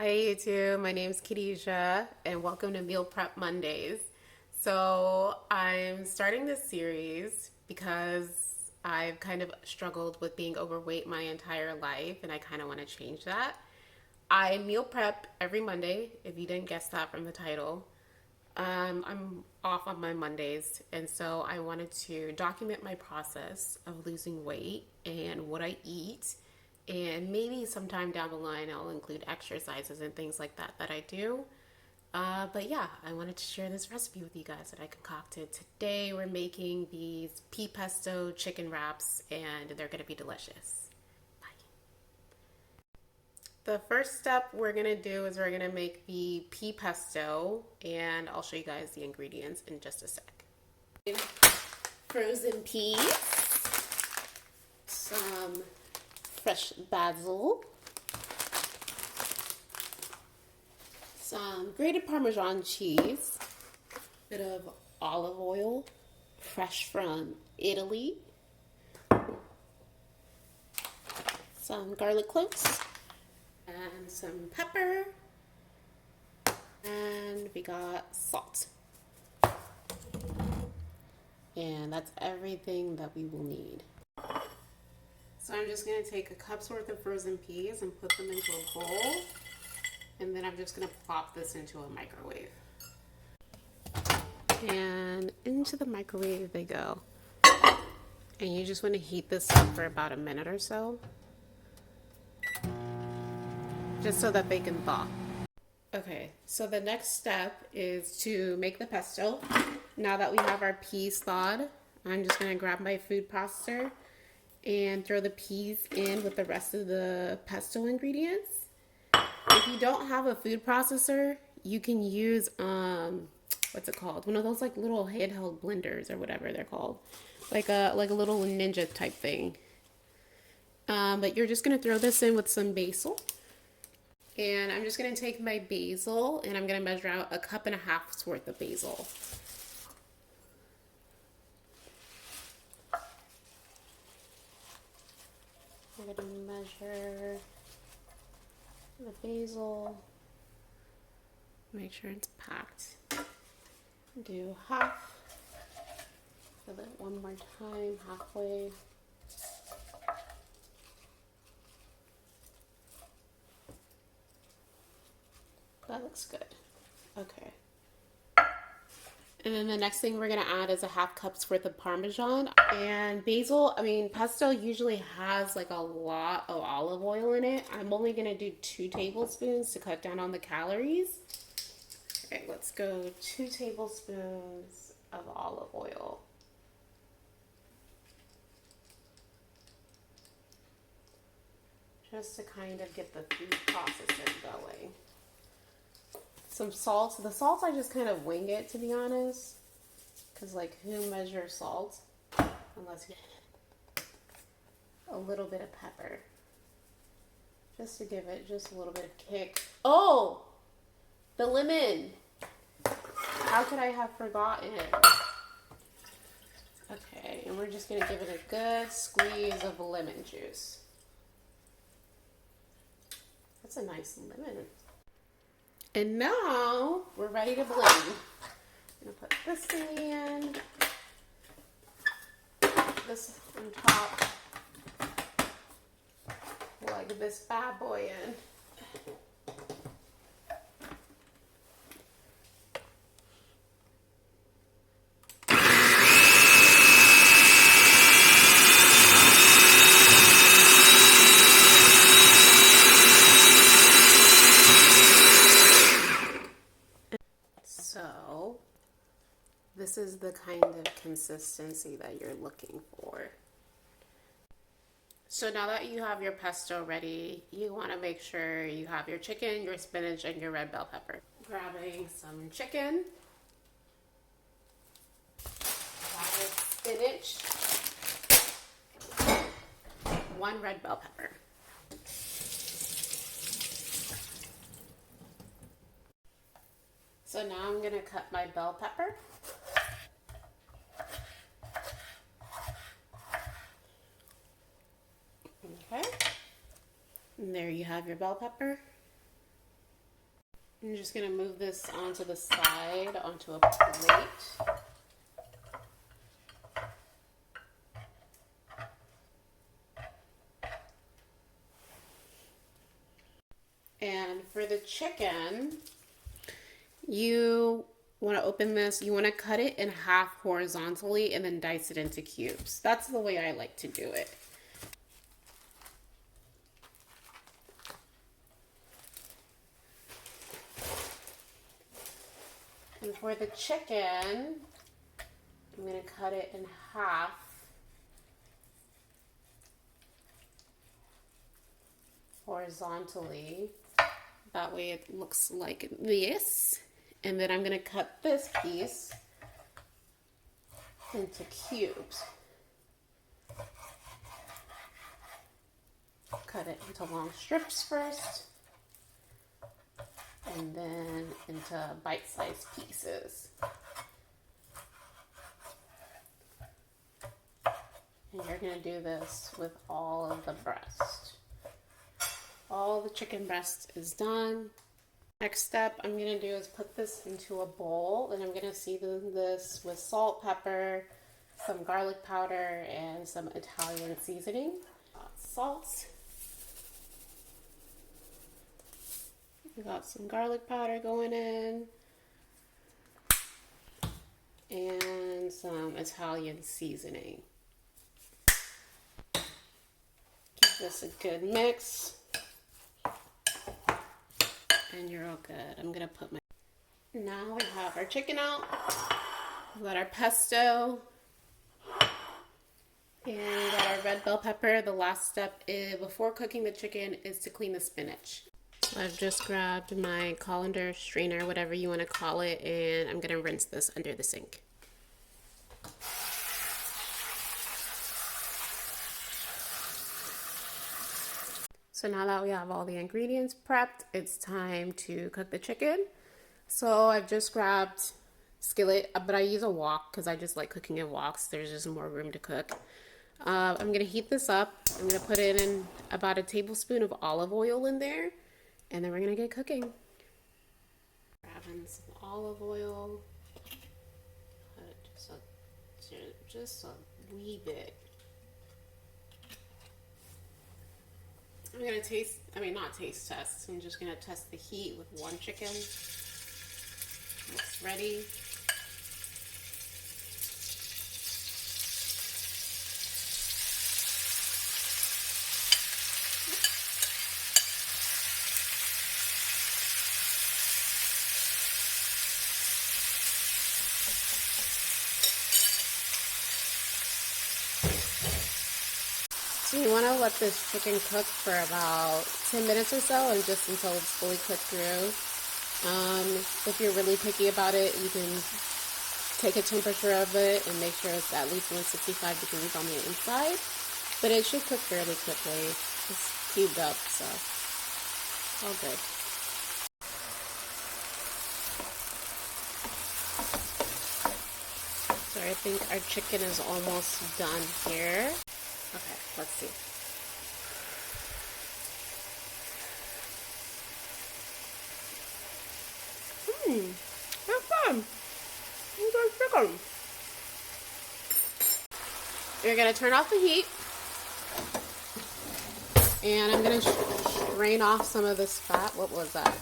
Hi YouTube, my name is Khadijah and welcome to Meal Prep Mondays. So I'm starting this series because I've kind of struggled with being overweight my entire life and I kind of want to change that. I meal prep every Monday, if you didn't guess that from the title. I'm off on my Mondays, and so I wanted to document my process of losing weight and what I eat. And maybe sometime down the line, I'll include exercises and things like that that I do. But yeah, I wanted to share this recipe with you guys that I concocted. Today, we're making these pea pesto chicken wraps, and they're going to be delicious. Bye. The first step we're gonna do is we're gonna make the pea pesto, and I'll show you guys the ingredients in just a sec. Frozen peas, some fresh basil, some grated Parmesan cheese, a bit of olive oil, fresh from Italy, some garlic cloves, and some pepper, and we got salt. And that's everything that we will need. So I'm just going to take a cup's worth of frozen peas and put them into a bowl, and then I'm just going to plop this into a microwave. And into the microwave they go. And you just want to heat this up for about a minute or so, just so that they can thaw. Okay, so the next step is to make the pesto. Now that we have our peas thawed, I'm just gonna grab my food processor and throw the peas in with the rest of the pesto ingredients. If you don't have a food processor, you can use, what's it called? One of those like little handheld blenders or whatever they're called. Like a little ninja type thing. But you're just gonna throw this in with some basil. And I'm just going to take my basil and I'm going to measure out 1.5 cups worth of basil. I'm going to measure the basil, make sure it's packed. Do half, fill it one more time, halfway. That looks good. Okay. And then the next thing we're gonna add is 1/2 cup's worth of Parmesan. And basil, pesto usually has like a lot of olive oil in it. I'm only gonna do 2 tablespoons to cut down on the calories. Okay, let's go 2 tablespoons of olive oil. Just to kind of get the food processor going. Some salt. The salt I just kind of wing it, to be honest, because like who measures salt unless you a little bit of pepper just to give it just a little bit of kick. Oh, the lemon. How could I have forgotten it? Okay, and we're just gonna give it a good squeeze of lemon juice. That's a nice lemon. And now we're ready to blend. I'm gonna put this in the end, this on top, plug this bad boy in. So this is the kind of consistency that you're looking for. So now that you have your pesto ready, you want to make sure you have your chicken, your spinach, and your red bell pepper. Grabbing some chicken, spinach, 1 red bell pepper. So now I'm gonna cut my bell pepper. Okay. And there you have your bell pepper. I'm just gonna move this onto the side, onto a plate. And for the chicken, you want to open this, you want to cut it in half horizontally and then dice it into cubes. That's the way I like to do it. And for the chicken, I'm going to cut it in half. Horizontally. That way it looks like this. And then I'm going to cut this piece into cubes. Cut it into long strips first. And then into bite-sized pieces. And you're going to do this with all of the breast. All the chicken breast is done. Next step I'm going to do is put this into a bowl, and I'm going to season this with salt, pepper, some garlic powder, and some Italian seasoning. Salt. We got some garlic powder going in. And some Italian seasoning. Give this a good mix. And you're all good. I'm gonna put my... Now we have our chicken out. We got our pesto. And we got our red bell pepper. The last step before cooking the chicken is to clean the spinach. So I've just grabbed my colander strainer, whatever you want to call it, and I'm gonna rinse this under the sink. So now that we have all the ingredients prepped, it's time to cook the chicken. So I've just grabbed skillet, but I use a wok because I just like cooking in woks. There's just more room to cook. I'm gonna heat this up. I'm gonna put in about a tablespoon of olive oil in there, and then we're gonna get cooking. Grabbing some olive oil, put it just a wee bit. I'm gonna not taste test. I'm just gonna test the heat with one chicken. It's ready. So you want to let this chicken cook for about 10 minutes or so, and just until it's fully cooked through. If you're really picky about it, you can take a temperature of it and make sure it's at least 165 degrees on the inside. But it should cook fairly quickly. It's cubed up, so all good. So I think our chicken is almost done here. Okay, let's see. That's fun. That's chicken. You're gonna turn off the heat, and I'm gonna strain off some of this fat. What was that?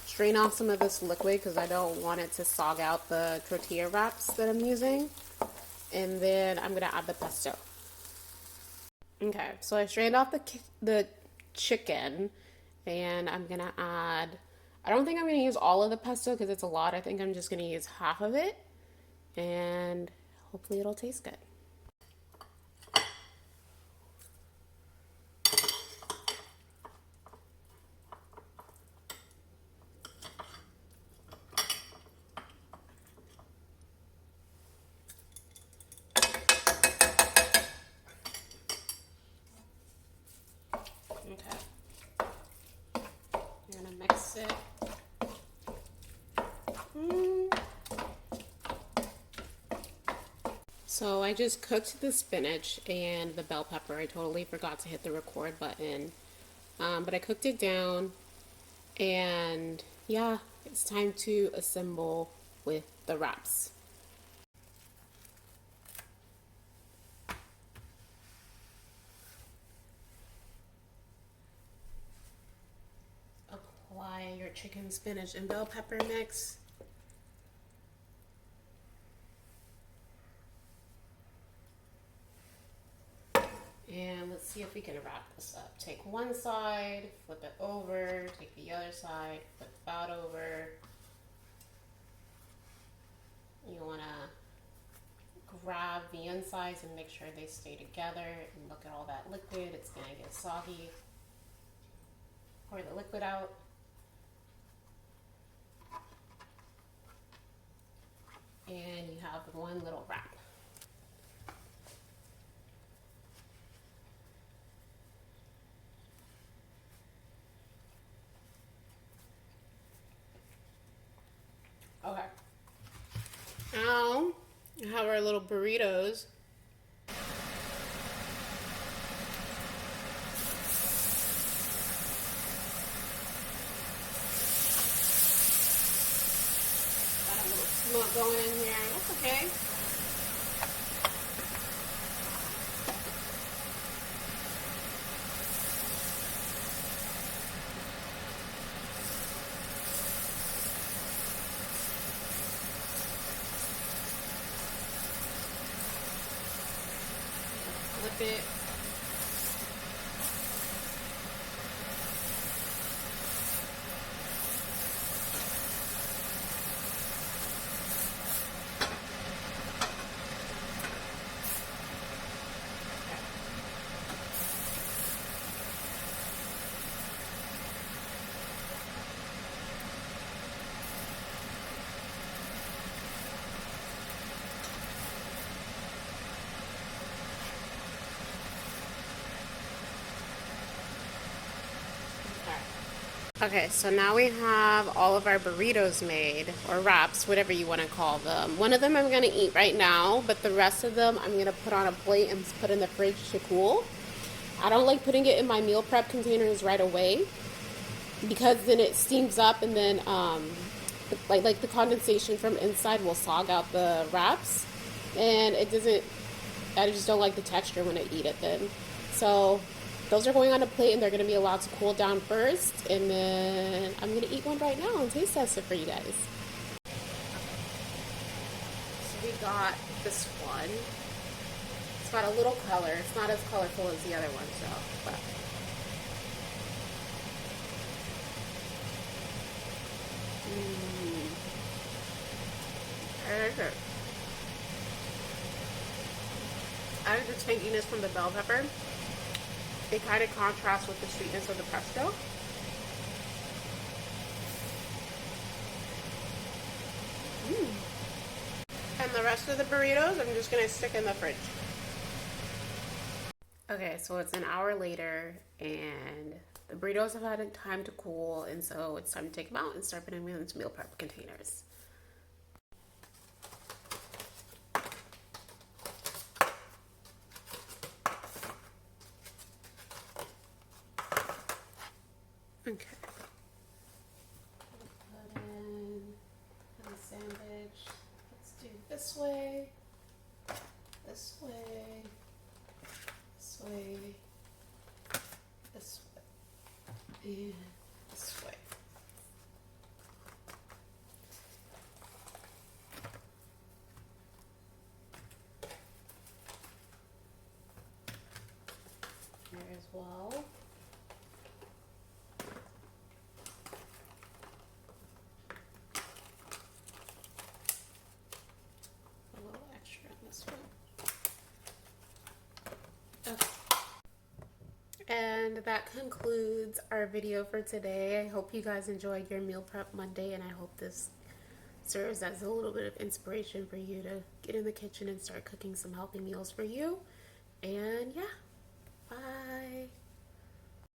Strain off some of this liquid because I don't want it to sog out the tortilla wraps that I'm using. And then I'm gonna add the pesto. Okay, so I strained off the chicken, and I'm gonna add, I don't think I'm gonna use all of the pesto because it's a lot. I think I'm just gonna use half of it, and hopefully it'll taste good. Okay. I'm gonna mix it. So I just cooked the spinach and the bell pepper. I totally forgot to hit the record button. But I cooked it down, and yeah, it's time to assemble with the wraps. Apply your chicken, spinach, and bell pepper mix. And let's see if we can wrap this up. Take one side, flip it over, take the other side, flip that over. You want to grab the insides and make sure they stay together, and look at all that liquid. It's going to get soggy. Pour the liquid out. And you have one little wrap. Okay. Now we have our little burritos. Got a little smoke going in here. That's okay. Flip it. Okay, so now we have all of our burritos made, or wraps, whatever you want to call them. One of them I'm going to eat right now, but the rest of them I'm going to put on a plate and put in the fridge to cool. I don't like putting it in my meal prep containers right away, because then it steams up, and then like the condensation from inside will sog out the wraps, and it doesn't, I just don't like the texture when I eat it then. So those are going on a plate, and they're going to be allowed to cool down first, and then I'm going to eat one right now and taste test it for you guys. So we got this one. It's got a little color. It's not as colorful as the other one, so, but. I like it. I like the tanginess from the bell pepper. It kind of contrasts with the sweetness of the pesto. And the rest of the burritos, I'm just going to stick in the fridge. Okay, so it's an hour later, and the burritos have had time to cool, and so it's time to take them out and start putting them into meal prep containers. Okay. Put in the sandwich. Let's do this way, this way, this way, this way, and this way. Here as well. And that concludes our video for today. I hope you guys enjoyed your meal prep Monday, and I hope this serves as a little bit of inspiration for you to get in the kitchen and start cooking some healthy meals for you. And yeah, bye.